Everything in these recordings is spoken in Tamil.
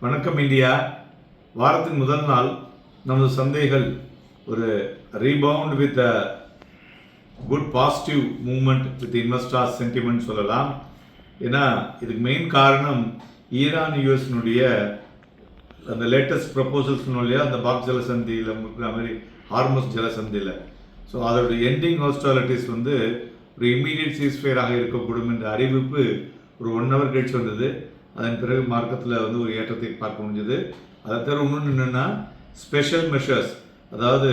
வணக்கம் இந்தியா. வாரத்தின் முதல் நாள் நமது சந்தைகள் ஒரு rebound with good positive movement with investors sentiment சொல்லலாம். ஏன்னா இதுக்கு மெயின் காரணம் ஈரான் யூஎஸ்னுடைய அந்த லேட்டஸ்ட் ப்ரப்போசல்ஸ் இல்லையா, அந்த பாக் ஜலசந்தியில் மாதிரி ஹார்மஸ் ஜலசந்தியில். ஸோ அதோடைய எண்டிங் ஹாஸ்டாலிட்டிஸ் ஒரு இம்மீடியட் சீஸ்ஃபயராக இருக்கக்கூடும் என்ற அறிவிப்பு ஒரு 1 hour கழிச்சு வந்தது. அதன் பிறகு மார்க்கெட்டில் ஒரு ஏற்றத்தை பார்க்க முடிஞ்சது. அதை தவிர இன்னொன்று என்னென்னா ஸ்பெஷல் மெஷர்ஸ், அதாவது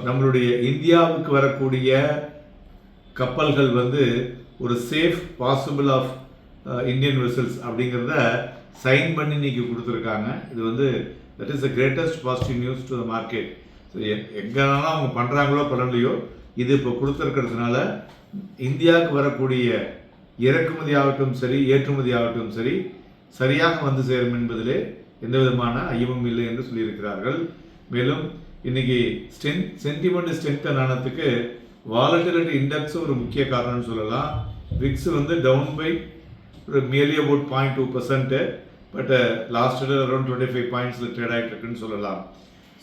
நம்மளுடைய இந்தியாவுக்கு வரக்கூடிய கப்பல்கள் ஒரு safe possible of Indian vessels அப்படிங்கிறத சைன் பண்ணி இன்னைக்கு கொடுத்துருக்காங்க. இது that is the greatest positive news to the market. So எங்கேனாலும் அவங்க பண்ணுறாங்களோ பண்ணலையோ, இது இப்போ கொடுத்துருக்கிறதுனால இந்தியாவுக்கு வரக்கூடிய இறக்குமதி ஆகட்டும் சரி, ஏற்றுமதி ஆகட்டும் சரி, சரியாக சேரும் என்பதிலே எந்த விதமான ஐயமும் இல்லை என்று சொல்லியிருக்கிறார்கள். மேலும் இன்னைக்கு சென்டிமெண்ட் ஸ்ட்ரென்தன் ஆனதுக்கு வாலட்டிலிட்டி இண்டெக்ஸ் ஒரு முக்கிய காரணம்னு சொல்லலாம். VIX down by merely about 0.2%, but last around 25 பாயிண்ட்ஸில் ட்ரேட் ஆகிட்டு இருக்குன்னு சொல்லலாம்.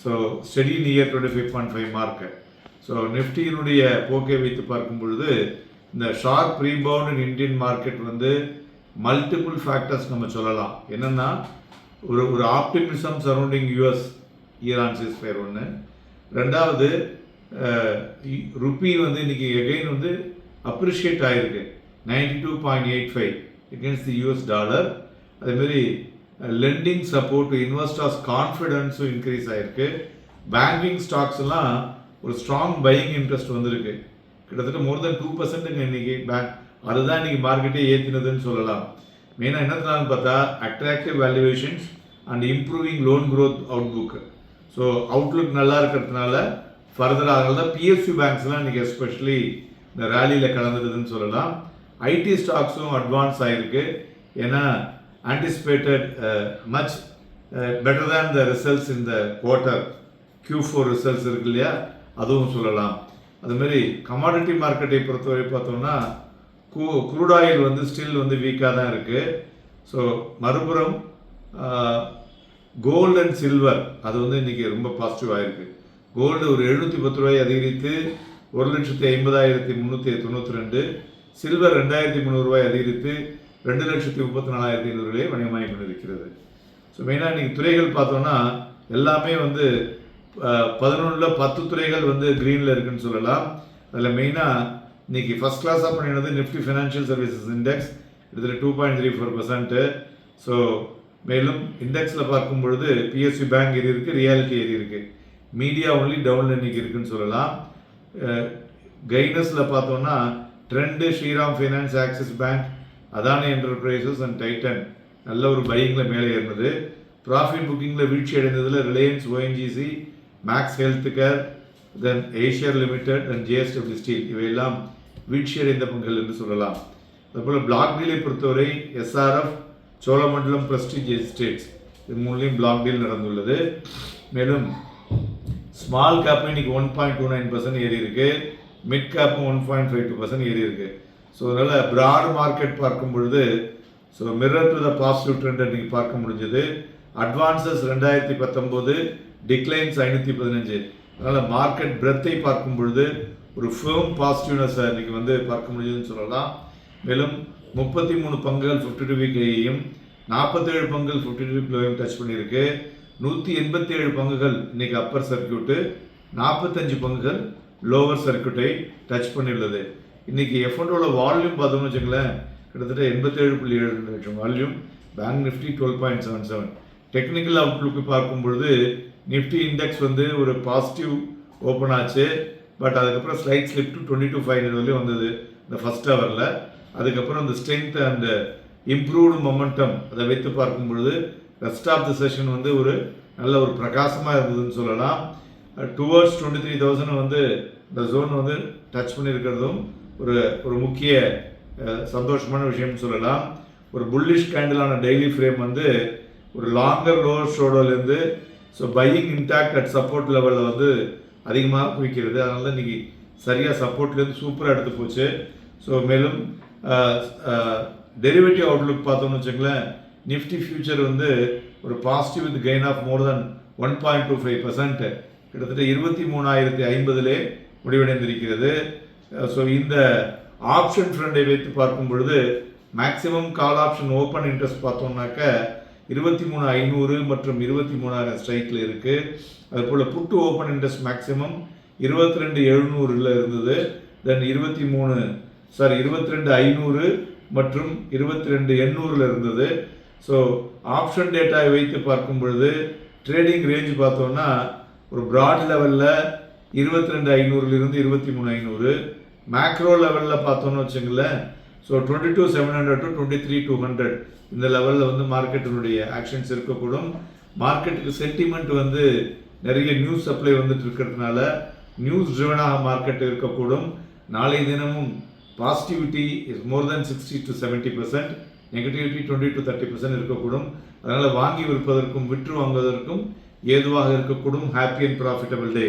So steady near 25.5 mark. So நிஃப்டியினுடைய போக்கை வைத்து பார்க்கும் பொழுது இந்த sharp rebound in Indian market multiple factors நம்ம சொல்லலாம். என்னென்னா ஒரு optimism surrounding US Iran ceasefire ஒன்று. ரெண்டாவது, ருப்பி இன்னைக்கு எகைன் அப்ரிஷியேட் ஆகிருக்கு 92.85 against the US dollar. அதேமாரி லெண்டிங் சப்போர்ட் இன்வெஸ்டர்ஸ் கான்ஃபிடென்ஸும் இன்க்ரீஸ் ஆகிருக்கு. பேங்கிங் ஸ்டாக்ஸ் எல்லாம் ஒரு ஸ்ட்ராங் பையிங் இன்ட்ரெஸ்ட் வந்திருக்கு. கிட்டத்தட்ட மோர் தென் 2% இன்னைக்கு பேங்க், அதுதான் இன்னைக்கு மார்க்கெட்டே ஏற்றினதுன்னு சொல்லலாம். மெயினாக என்னதுனாலும் பார்த்தா attractive valuations and improving loan growth outlook. So outlook நல்லா இருக்கிறதுனால ஃபர்தராக அதனால தான் பிஎஸ்யூ பேங்க்ஸ்லாம் இன்றைக்கி எஸ்பெஷலி இந்த ரேலியில் கலந்துடுதுன்னு சொல்லலாம். ஐடி ஸ்டாக்ஸும் அட்வான்ஸ் ஆகிருக்கு. ஏன்னா anticipated much better than the results இந்த குவார்ட்டர் Q4 ரிசல்ட்ஸ் இருக்கு இல்லையா, அதுவும் சொல்லலாம். அதுமாரி கமாடிட்டி மார்க்கெட்டை பொறுத்தவரை பார்த்தோம்னா க்ரூட் ஆயில் ஸ்டில் வீக்காக தான் இருக்குது. ஸோ மறுபுறம் கோல்டு அண்ட் சில்வர் அது இன்றைக்கி ரொம்ப பாசிட்டிவாக இருக்குது. கோல்டு ஒரு 710 ரூபாய் அதிகரித்து 1,50,392, சில்வர் 2,300 ரூபாய் அதிகரித்து 2,34,500 வணிகமாகி கொண்டிருக்கிறது. ஸோ மெயினாக இன்றைக்கி துறைகள் பார்த்தோன்னா எல்லாமே 11 10 துறைகள் க்ரீனில் இருக்குன்னு சொல்லலாம். அதில் மெயினாக இன்றைக்கி ஃபஸ்ட் கிளாஸாக பண்ணினது நிஃப்டி ஃபினான்ஷியல் சர்வீசஸ் இண்டெக்ஸ் கிட்டத்தட்ட 2.34%. ஸோ மேலும் இண்டெக்ஸில் பார்க்கும் பொழுது பிஎஸ்சி பேங்க் ஏறி இருக்குது, ரியாலிட்டி ஏறி இருக்குது, மீடியா ஒன்லி டவுனில் இன்றைக்கி இருக்குன்னு சொல்லலாம். கைனஸில் பார்த்தோன்னா Trent, Shriram finance, Axis bank, Adani enterprises and Titan நல்ல ஒரு பையிங்கில் மேலே ஏறினது. ப்ராஃபிட் புக்கிங்கில் வீழ்ச்சி அடைந்ததில் Reliance, ONGC, Max health care, then ஏஷியர் லிமிடெட் அண்ட் ஜேஎஸ்டபிள்யூ ஸ்டீல் இவையெல்லாம் வீழ்ச்சி அடைந்த பங்குகள் என்று சொல்லலாம். அதுபோல் பிளாக் டீலை பொறுத்தவரை எஸ்ஆர்எஃப், சோழமண்டலம், பிரஸ்டீஜ் எஸ்டேட்ஸ் இது மூணுலேயும் பிளாக் டீல் நடந்துள்ளது. மேலும் ஸ்மால் கேப் இன்னைக்கு 1.29% ஏறி இருக்கு, மிட் கேப்பும் 1.52% ஏறி இருக்கு. ஸோ அதனால் ப்ராட் மார்க்கெட் பார்க்கும் பொழுது so mirror to the positive trend இன்னைக்கு பார்க்க முடிஞ்சது. Advances 2019, declines 515. அதனால் மார்க்கெட் பிரெத்தை பார்க்கும் பொழுது ஒரு ஃபேர்ம் பாசிட்டிவ்னஸை இன்னைக்கு பார்க்க முடியுதுன்னு சொல்லலாம். மேலும் 33 பங்குகள் 52 வீக் ஐயும், 47 பங்குகள் 52 லோவையும் டச் பண்ணியிருக்கு. 187 பங்குகள் இன்னைக்கு அப்பர் சர்க்கியூட்டு, 45 பங்குகள் லோவர் சர்க்கியூட்டை டச் பண்ணியுள்ளது. இன்னைக்கு F&Oல வால்யூம் பார்த்தோம்னு வச்சுங்களேன், கிட்டத்தட்ட 87.7 லட்சம் volume. Bank Nifty 12.77. Technical outlook பார்க்கும் பொழுது நிஃப்டி இண்டெக்ஸ் ஒரு பாசிட்டிவ் ஓப்பன் ஆச்சு. பட் அதுக்கப்புறம் ஸ்லைட் ஸ்லிப் டு 22,500 வரையும் வந்தது இந்த ஃபர்ஸ்ட் ஹவரில். அதுக்கப்புறம் இந்த ஸ்ட்ரென்த் அண்ட் இம்ப்ரூவ்டு மொமெண்டம் அதை வைத்து பார்க்கும் பொழுது ரெஸ்ட் ஆஃப் தி செஷன் ஒரு நல்ல ஒரு பிரகாசமாக இருந்ததுன்னு சொல்லலாம். டுவர்ட்ஸ் 23,000 இந்த ஜோன் டச் பண்ணியிருக்கிறதும் ஒரு முக்கிய சந்தோஷமான விஷயம்னு சொல்லலாம். ஒரு புல்லிஷ் கேண்டிலான டெய்லி ஃப்ரேம் ஒரு லாங்கர் லோவர் ஷோடோலேருந்து so buying intact at support லெவலில் அதிகமாக குவிக்கிறது. அதனால தான் இன்றைக்கி சரியாக சப்போர்ட்லேருந்து சூப்பராக எடுத்து போச்சு. ஸோ மேலும் டெரிவேட்டிவ் அவுட்லுக் பார்த்தோம்னு வச்சுங்களேன், நிஃப்டி ஃபியூச்சர் வந்து ஒரு positive with gain of more than 1.25%, கிட்டத்தட்ட 23,050 முடிவடைந்திருக்கிறது. ஸோ இந்த ஆப்ஷன் ஃப்ரண்டை வைத்து பார்க்கும் பொழுது maximum call option open interest பார்த்தோம்னாக்க 23,500 மற்றும் 23,000 ஸ்ட்ரைக்கில் இருக்குது. அதுபோல் புட்டு ஓப்பன் இன்ட்ரெஸ்ட் மேக்ஸிமம் 22,700 இருந்தது. தென் 22,500 மற்றும் 22,800 இருந்தது. ஸோ ஆப்ஷன் டேட்டாவை வைத்து பார்க்கும் பொழுது ட்ரேடிங் ரேஞ்ச் பார்த்தோம்னா ஒரு ப்ராட் லெவலில் 22,500 23,500, மேக்ரோ லெவலில் பார்த்தோன்னு வச்சுங்களேன். ஸோ 22,700 to 23,200 இந்த லெவலில் வந்து மார்க்கெட்டினுடைய ஆக்ஷன்ஸ் இருக்கக்கூடும். மார்க்கெட்டுக்கு சென்டிமெண்ட் வந்து நிறைய நியூஸ் சப்ளை வந்துட்டு இருக்கிறதுனால நியூஸ் ட்ரிவனாக மார்க்கெட் இருக்கக்கூடும். நாளை தினமும் positivity is more then 60 to 70%, negativity 20 to 30% இருக்கக்கூடும். அதனால் வாங்கி விற்பதற்கும் விற்று வாங்குவதற்கும் ஏதுவாக இருக்கக்கூடும். Happy and profitable day.